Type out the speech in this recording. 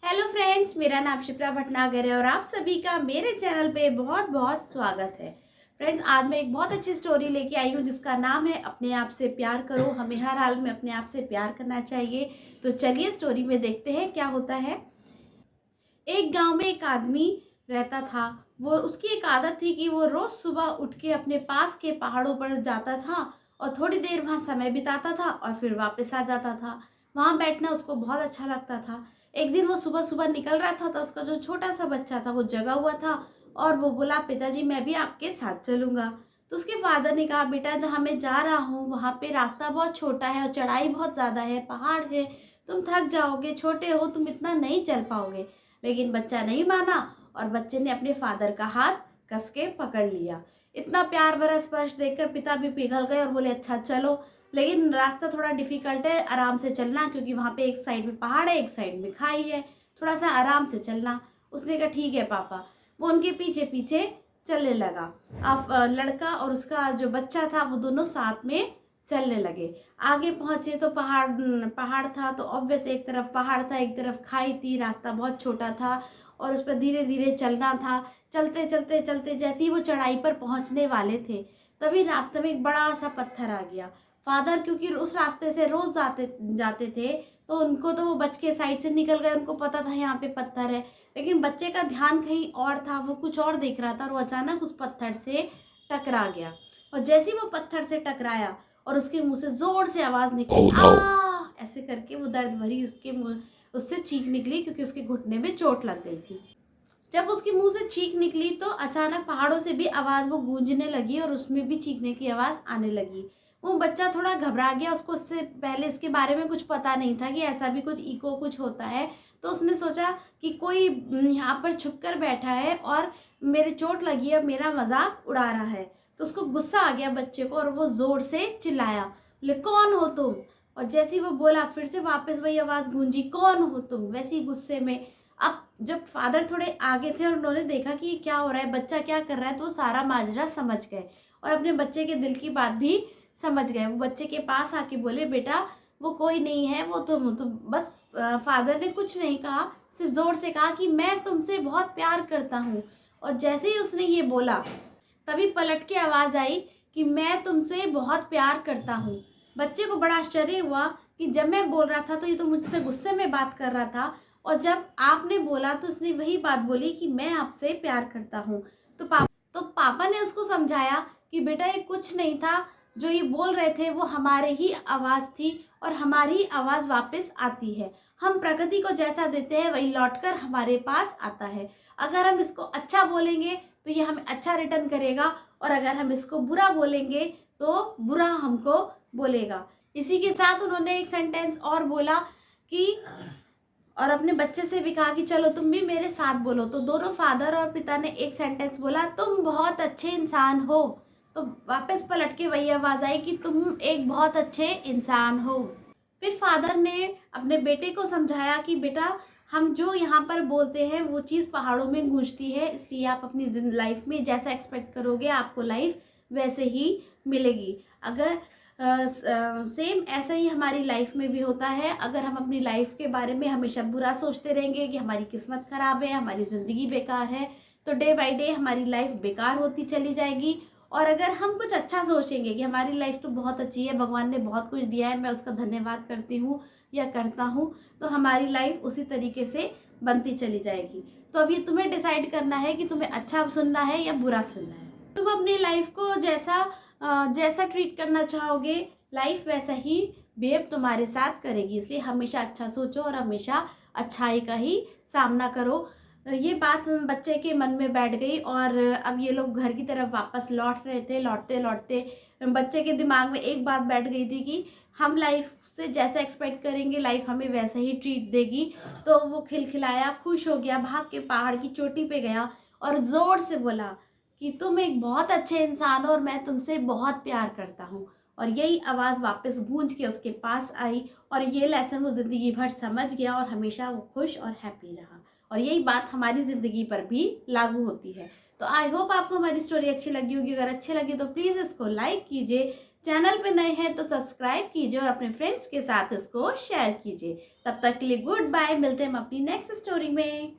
Hello friends, मेरा नाम शिप्रा भटनागर है और आप सभी का मेरे चैनल पे बहुत बहुत स्वागत है। फ्रेंड्स, आज मैं एक बहुत अच्छी स्टोरी लेके आई हूँ जिसका नाम है अपने आप से प्यार करो। हमें हर हाल में अपने आप से प्यार करना चाहिए। तो चलिए स्टोरी में देखते हैं क्या होता है। एक गांव में एक आदमी रहता था। वो उसकी एक आदत थी कि वो रोज सुबह उठ के अपने पास के पहाड़ों पर जाता था और थोड़ी देर वहां समय बिताता था और फिर वापस आ जाता था। वहां बैठना उसको बहुत अच्छा लगता था। एक दिन वो सुबह सुबह निकल रहा था तो उसका जो छोटा सा बच्चा था वो जगा हुआ था और वो बोला, पिताजी मैं भी आपके साथ चलूंगा। तो उसके फादर ने कहा, बेटा जहाँ मैं जा रहा हूँ वहां पे रास्ता बहुत छोटा है और चढ़ाई बहुत ज्यादा है, पहाड़ है, तुम थक जाओगे, छोटे हो, तुम इतना नहीं चल पाओगे। लेकिन बच्चा नहीं माना और बच्चे ने अपने फादर का हाथ कस के पकड़ लिया। इतना प्यार भरा स्पर्श देखकर पिता भी पिघल गए और बोले, अच्छा चलो, लेकिन रास्ता थोड़ा डिफिकल्ट है, आराम से चलना, क्योंकि वहां पे एक साइड में पहाड़ है, एक साइड में खाई है, थोड़ा सा आराम से चलना। उसने कहा, ठीक है पापा। वो उनके पीछे पीछे चलने लगा। अब लड़का और उसका जो बच्चा था वो दोनों साथ में चलने लगे। आगे पहुंचे तो पहाड़ पहाड़ था, तो ऑब्वियस एक तरफ पहाड़ था, एक तरफ खाई थी, रास्ता बहुत छोटा था और उस पर धीरे धीरे चलना था। चलते चलते चलते जैसे ही वो चढ़ाई पर पहुंचने वाले थे तभी रास्ते में एक बड़ा सा पत्थर आ गया। फादर क्योंकि उस रास्ते से रोज जाते जाते थे तो उनको तो वो बच के साइड से निकल गए, उनको पता था यहाँ पे पत्थर है। लेकिन बच्चे का ध्यान कहीं और था, वो कुछ और देख रहा था और वो अचानक उस पत्थर से टकरा गया। और जैसे ही वो पत्थर से टकराया और उसके मुंह से जोर से आवाज निकली, Oh no! आ ऐसे करके वो दर्द भरी उसके मुंह उससे चीख निकली, क्योंकि उसके घुटने में चोट लग गई थी। जब उसके मुंह से चीख निकली तो अचानक पहाड़ों से भी आवाज वो गूंजने लगी और उसमें भी चीखने की आवाज आने लगी। वो बच्चा थोड़ा घबरा गया, उसको उससे पहले इसके बारे में कुछ पता नहीं था कि ऐसा भी कुछ इको कुछ होता है। तो उसने सोचा कि कोई यहाँ पर छुप कर बैठा है और मेरे चोट लगी है, मेरा मजाक उड़ा रहा है। तो उसको गुस्सा आ गया बच्चे को और वो जोर से चिल्लाया, बोले, कौन हो तुम? और जैसे ही वो बोला फिर से वापस वही आवाज गूंजी, कौन हो तुम? वैसे ही गुस्से में। अब जब फादर थोड़े आगे थे और उन्होंने देखा कि क्या हो रहा है, बच्चा क्या कर रहा है, तो वो सारा माजरा समझ गए और अपने बच्चे के दिल की बात भी समझ गए। वो बच्चे के पास आके बोले, बेटा वो कोई नहीं है, वो तुम बस फादर ने कुछ नहीं कहा, सिर्फ जोर से कहा कि मैं तुमसे बहुत प्यार करता हूँ। और जैसे ही उसने ये बोला तभी पलट के आवाज आई कि मैं तुमसे बहुत प्यार करता हूँ। बच्चे को बड़ा आश्चर्य हुआ कि जब मैं बोल रहा था तो ये तो मुझसे गुस्से में बात कर रहा था, और जब आपने बोला तो उसने वही बात बोली कि मैं आपसे प्यार करता हूँ। तो पापा ने उसको समझाया कि बेटा ये कुछ नहीं था, जो ये बोल रहे थे वो हमारे ही आवाज थी और हमारी आवाज वापस आती है। हम प्रकृति को जैसा देते हैं वही लौटकर हमारे पास आता है। अगर हम इसको अच्छा बोलेंगे तो ये हमें अच्छा रिटर्न करेगा, और अगर हम इसको बुरा बोलेंगे तो बुरा हमको बोलेगा। इसी के साथ उन्होंने एक सेंटेंस और बोला कि, और अपने बच्चे से भी कहा कि चलो तुम भी मेरे साथ बोलो। तो दोनों फादर और पिता ने एक सेंटेंस बोला, तुम बहुत अच्छे इंसान हो। तो वापस पलट के वही आवाज आई कि तुम एक बहुत अच्छे इंसान हो। फिर फादर ने अपने बेटे को समझाया कि बेटा हम जो यहाँ पर बोलते हैं वो चीज़ पहाड़ों में गूंजती है, इसलिए आप अपनी लाइफ में जैसा एक्सपेक्ट करोगे आपको लाइफ वैसे ही मिलेगी। अगर सेम ऐसा ही हमारी लाइफ में भी होता है। अगर हम अपनी लाइफ के बारे में हमेशा बुरा सोचते रहेंगे कि हमारी किस्मत खराब है, हमारी ज़िंदगी बेकार है, तो डे बाय डे हमारी लाइफ बेकार होती चली जाएगी। और अगर हम कुछ अच्छा सोचेंगे कि हमारी लाइफ तो बहुत अच्छी है, भगवान ने बहुत कुछ दिया है, मैं उसका धन्यवाद करती हूँ या करता हूँ, तो हमारी लाइफ उसी तरीके से बनती चली जाएगी। तो अब ये तुम्हें डिसाइड करना है कि तुम्हें अच्छा सुनना है या बुरा सुनना है। तुम अपनी लाइफ को जैसा ट्रीट करना चाहोगे, लाइफ वैसा ही बिहेव तुम्हारे साथ करेगी। इसलिए हमेशा अच्छा सोचो और हमेशा अच्छाई का ही सामना करो। ये बात बच्चे के मन में बैठ गई और अब ये लोग घर की तरफ वापस लौट रहे थे। लौटते लौटते बच्चे के दिमाग में एक बात बैठ गई थी कि हम लाइफ से जैसा एक्सपेक्ट करेंगे लाइफ हमें वैसा ही ट्रीट देगी। तो वो खिलखिलाया, खुश हो गया, भाग के पहाड़ की चोटी पे गया और जोर से बोला कि तुम एक बहुत अच्छे इंसान हो और मैं तुमसे बहुत प्यार करता हूँ। और यही आवाज़ वापस गूंज के उसके पास आई और ये लेसन वो ज़िंदगी भर समझ गया और हमेशा वो खुश और हैप्पी रहा। और यही बात हमारी ज़िंदगी पर भी लागू होती है। तो आई होप आपको हमारी स्टोरी अच्छी लगी होगी। अगर अच्छी लगी तो प्लीज़ इसको लाइक कीजिए, चैनल पे नए हैं तो सब्सक्राइब कीजिए और अपने फ्रेंड्स के साथ इसको शेयर कीजिए। तब तक के लिए गुड बाय, मिलते हैं हम अपनी नेक्स्ट स्टोरी में।